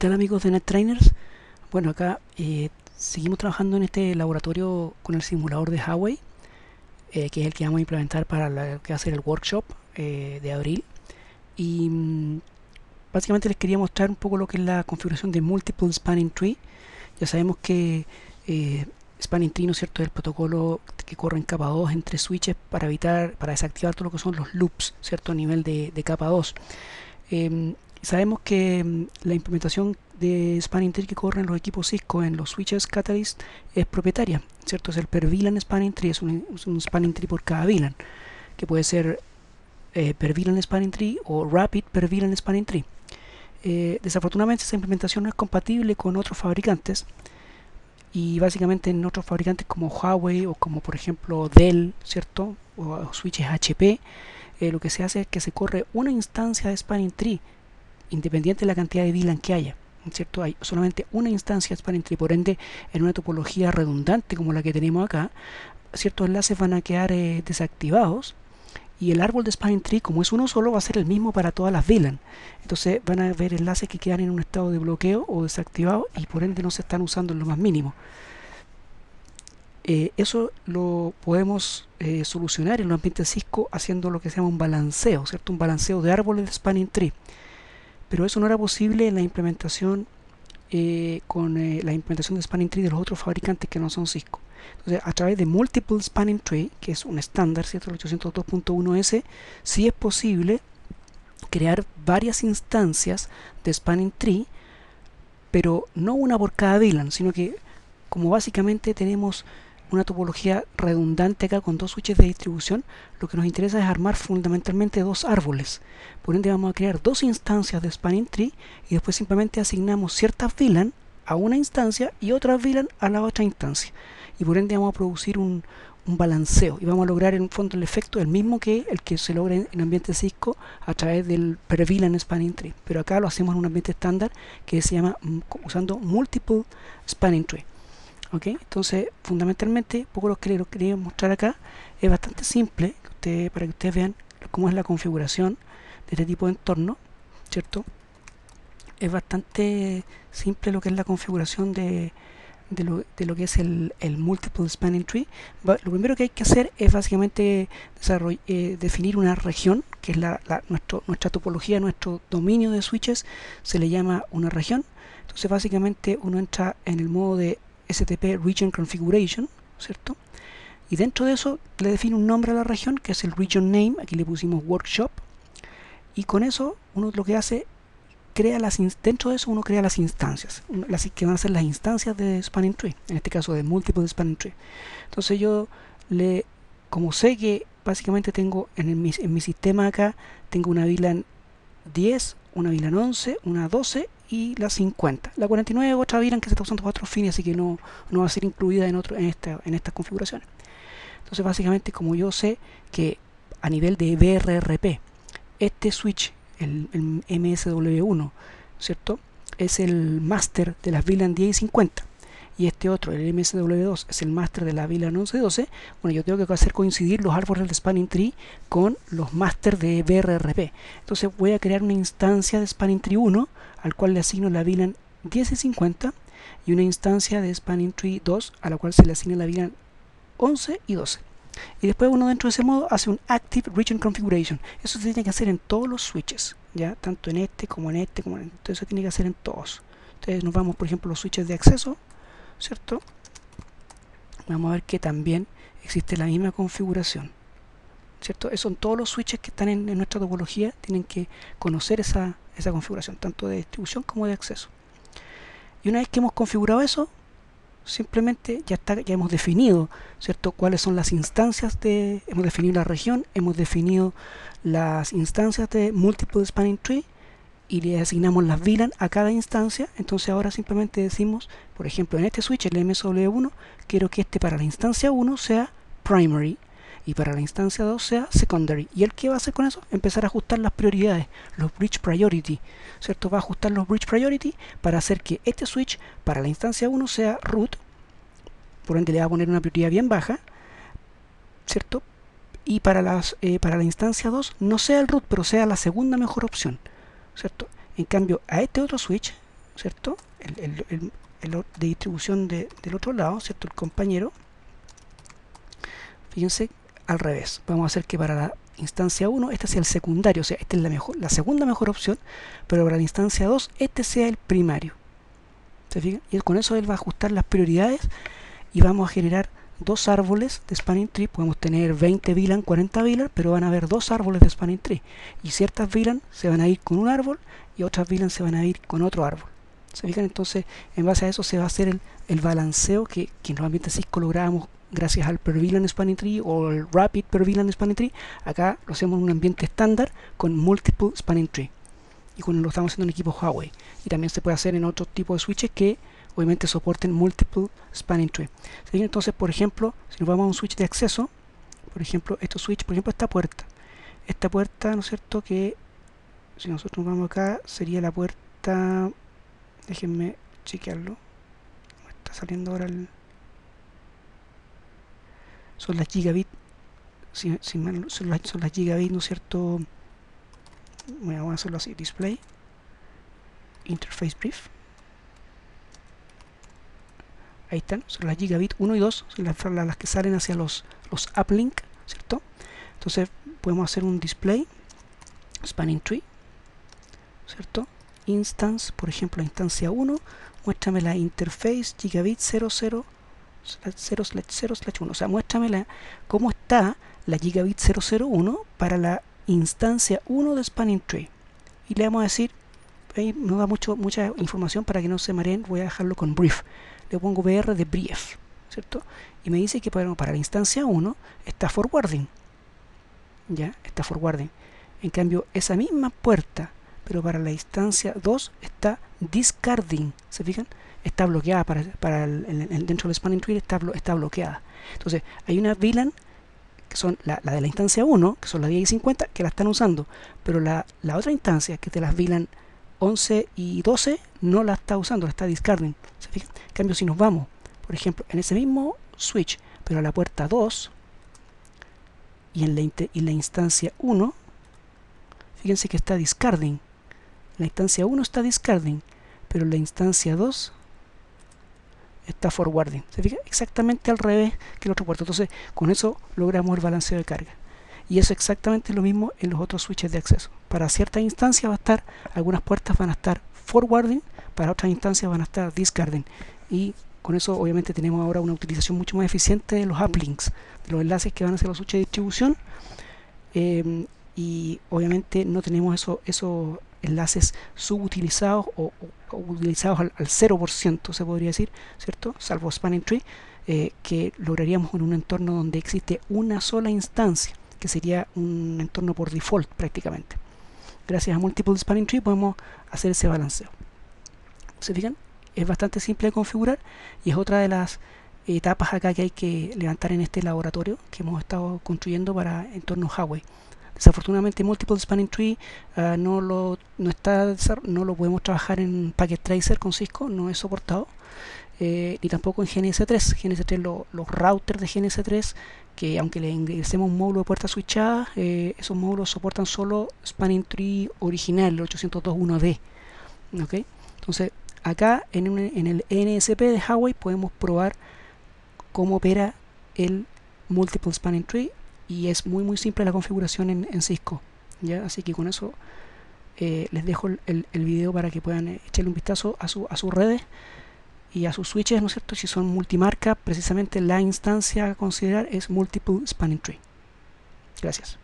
tal, amigos de NetTrainers? Bueno, acá seguimos trabajando en este laboratorio con el simulador de Huawei, que es el que vamos a implementar para lo que va a ser el workshop de abril. Y básicamente les quería mostrar un poco lo que es la configuración de Multiple Spanning Tree. Ya sabemos que Spanning Tree, ¿no es cierto?, es el protocolo que corre en capa 2 entre switches para desactivar todo lo que son los loops, ¿cierto?, a nivel de capa 2. Sabemos que la implementación de Spanning Tree que corre en los equipos Cisco en los switches Catalyst es propietaria, ¿cierto? Es el per VLAN Spanning Tree, es un Spanning Tree por cada VLAN, que puede ser per VLAN Spanning Tree o Rapid per VLAN Spanning Tree. Desafortunadamente esa implementación no es compatible con otros fabricantes, y básicamente en otros fabricantes como Huawei o como por ejemplo Dell, ¿cierto?, o switches HP, lo que se hace es que se corre una instancia de Spanning Tree independiente de la cantidad de VLAN que haya, ¿cierto? Hay solamente una instancia de Spanning Tree, por ende, en una topología redundante como la que tenemos acá, ciertos enlaces van a quedar desactivados, y el árbol de Spanning Tree, como es uno solo, va a ser el mismo para todas las VLAN. Entonces van a haber enlaces que quedan en un estado de bloqueo o desactivados y por ende no se están usando en lo más mínimo. Eso lo podemos solucionar en los ambientes Cisco haciendo lo que se llama un balanceo, ¿cierto? Un balanceo de árboles de Spanning Tree. Pero eso no era posible en la implementación con la implementación de Spanning Tree de los otros fabricantes que no son Cisco. Entonces, a través de Multiple Spanning Tree, que es un estándar, ¿cierto? El 802.1s, sí es posible crear varias instancias de Spanning Tree, pero no una por cada VLAN, sino que como básicamente tenemos una topología redundante acá con dos switches de distribución, lo que nos interesa es armar fundamentalmente dos árboles. Por ende vamos a crear dos instancias de Spanning Tree y después simplemente asignamos ciertas VLAN a una instancia y otras VLAN a la otra instancia. Y por ende vamos a producir un balanceo y vamos a lograr en un fondo el efecto el mismo que el que se logra en ambiente Cisco a través del per VLAN Spanning Tree. Pero acá lo hacemos en un ambiente estándar que se llama usando Multiple Spanning Tree. ¿Okay? Entonces, fundamentalmente, poco lo que les quería mostrar acá es bastante simple para que ustedes vean cómo es la configuración de este tipo de entorno, ¿cierto? Es bastante simple lo que es la configuración de lo que es el Multiple Spanning Tree. Lo primero que hay que hacer es básicamente definir una región, que es nuestra topología, nuestro dominio de switches, se le llama una región. Entonces, básicamente, uno entra en el modo de STP Region Configuration, ¿cierto? Y dentro de eso le define un nombre a la región, que es el Region Name, aquí le pusimos Workshop, y con eso uno lo que hace, dentro de eso uno crea las instancias, que van a ser las instancias de Spanning Tree, en este caso de Multiple Spanning Tree. Entonces yo como sé que básicamente tengo en mi sistema acá, tengo una VLAN 10, una VLAN 11, una 12 y la 50. La 49 es otra VLAN que se está usando para otros fines, así que no va a ser incluida en estas configuraciones. Entonces básicamente, como yo sé que a nivel de BRRP este switch, el MSW1, ¿cierto?, es el máster de las VLAN 10 y 50, y este otro, el MSW2, es el máster de la VLAN 11 y 12. Bueno, yo tengo que hacer coincidir los árboles de Spanning Tree con los máster de BRRP. Entonces voy a crear una instancia de Spanning Tree 1 al cual le asigno la VLAN 10 y 50, y una instancia de Spanning Tree 2 a la cual se le asigna la VLAN 11 y 12. Y después uno dentro de ese modo hace un Active Region Configuration. Eso se tiene que hacer en todos los switches, ¿ya? Tanto en este como en este, como en este. Entonces eso tiene que hacer en todos. Entonces nos vamos, por ejemplo, a los switches de acceso, ¿cierto? Vamos a ver que también existe la misma configuración, ¿cierto? Esos son todos los switches que están en nuestra topología, tienen que conocer esa configuración, tanto de distribución como de acceso. Y una vez que hemos configurado eso, simplemente ya hemos definido, ¿cierto?, cuáles son las instancias hemos definido la región, hemos definido las instancias de Multiple Spanning Tree y le asignamos las VLAN a cada instancia. Entonces ahora simplemente decimos, por ejemplo, en este switch, el MSW1, quiero que para la instancia 1 sea primary y para la instancia 2 sea secondary. ¿Y él qué va a hacer con eso? Empezar a ajustar las prioridades, los bridge priority, ¿cierto? Va a ajustar los bridge priority para hacer que este switch para la instancia 1 sea root, por ende le va a poner una prioridad bien baja, ¿cierto? Y para la instancia 2 no sea el root, pero sea la segunda mejor opción, ¿cierto? En cambio, a este otro switch, ¿cierto? De distribución del otro lado, ¿cierto? El compañero. Fíjense, al revés. Vamos a hacer que para la instancia 1 este sea el secundario, o sea, esta es la segunda mejor opción, pero para la instancia 2 este sea el primario. ¿Se fijan? Y con eso él va a ajustar las prioridades y vamos a generar dos árboles de spanning tree. Podemos tener 20 VLAN, 40 VLAN, pero van a haber dos árboles de spanning tree. Y ciertas VLAN se van a ir con un árbol y otras VLAN se van a ir con otro árbol. ¿Se fijan? Entonces, en base a eso se va a hacer el balanceo que en los ambientes Cisco logramos gracias al per VLAN spanning tree o el rapid per VLAN spanning tree. Acá lo hacemos en un ambiente estándar con multiple spanning tree. Y cuando lo estamos haciendo en equipos Huawei. Y también se puede hacer en otro tipo de switches que obviamente soporten multiple spanning tree. ¿Sí? Entonces, por ejemplo, si nos vamos a un switch de acceso, por ejemplo, esta puerta, ¿no es cierto? Que si nosotros vamos acá, sería la puerta, déjenme chequearlo, me está saliendo ahora son las gigabit, son las gigabit, ¿no es cierto? Bueno, vamos a hacerlo así, display, interface brief. Ahí están, son las gigabit 1 y 2, son las que salen hacia los uplink, ¿cierto? Entonces podemos hacer un display, spanning tree, ¿cierto? Instance, por ejemplo, la instancia 1, muéstrame la interface gigabit 00/0/1, o sea, muéstrame cómo está la gigabit 001 para la instancia 1 de spanning tree. Y le vamos a decir, ahí nos da mucha información para que no se mareen, voy a dejarlo con brief. Le pongo BR de brief, ¿cierto? Y me dice que para la instancia 1 está forwarding. Ya, está forwarding. En cambio, esa misma puerta, pero para la instancia 2 está discarding. ¿Se fijan? Está bloqueada dentro del spanning tree, está bloqueada. Entonces, hay una VLAN que son la de la instancia 1, que son las 10 y 50, que la están usando, pero la otra instancia, que es de las VLAN 11 y 12, no la está usando, la está discarding. ¿Se fijan? En cambio, si nos vamos, por ejemplo, en ese mismo switch, pero a la puerta 2 y en la instancia 1, fíjense que está discarding. La instancia 1 está discarding, pero la instancia 2 está forwarding. ¿Se fija? Exactamente al revés que el otro puerto. Entonces, con eso logramos el balanceo de carga. Y eso es exactamente lo mismo en los otros switches de acceso. Para ciertas instancias algunas puertas van a estar forwarding, para otras instancias van a estar discarding. Y con eso obviamente tenemos ahora una utilización mucho más eficiente de los uplinks, de los enlaces que van hacia los switches de distribución. Y obviamente no tenemos esos enlaces subutilizados o utilizados al 0%, se podría decir, ¿cierto? Salvo spanning tree, que lograríamos en un entorno donde existe una sola instancia, que sería un entorno por default prácticamente. Gracias a multiple spanning tree podemos hacer ese balanceo. ¿Se fijan? Es bastante simple de configurar y es otra de las etapas acá que hay que levantar en este laboratorio que hemos estado construyendo para entornos Huawei. Desafortunadamente Multiple Spanning Tree no lo podemos trabajar en Packet Tracer con Cisco, no es soportado, ni tampoco en GNS3. Los routers de GNS3, que aunque le ingresemos un módulo de puerta switchada, esos módulos soportan solo Spanning Tree original, el 802.1d. ¿Okay? Entonces acá en el NSP de Huawei podemos probar cómo opera el Multiple Spanning Tree. Y es muy simple la configuración en Cisco, ¿ya? Así que con eso les dejo el video para que puedan echarle un vistazo a sus redes y a sus switches, ¿no es cierto? Si son multimarca, precisamente la instancia a considerar es Multiple Spanning Tree. Gracias.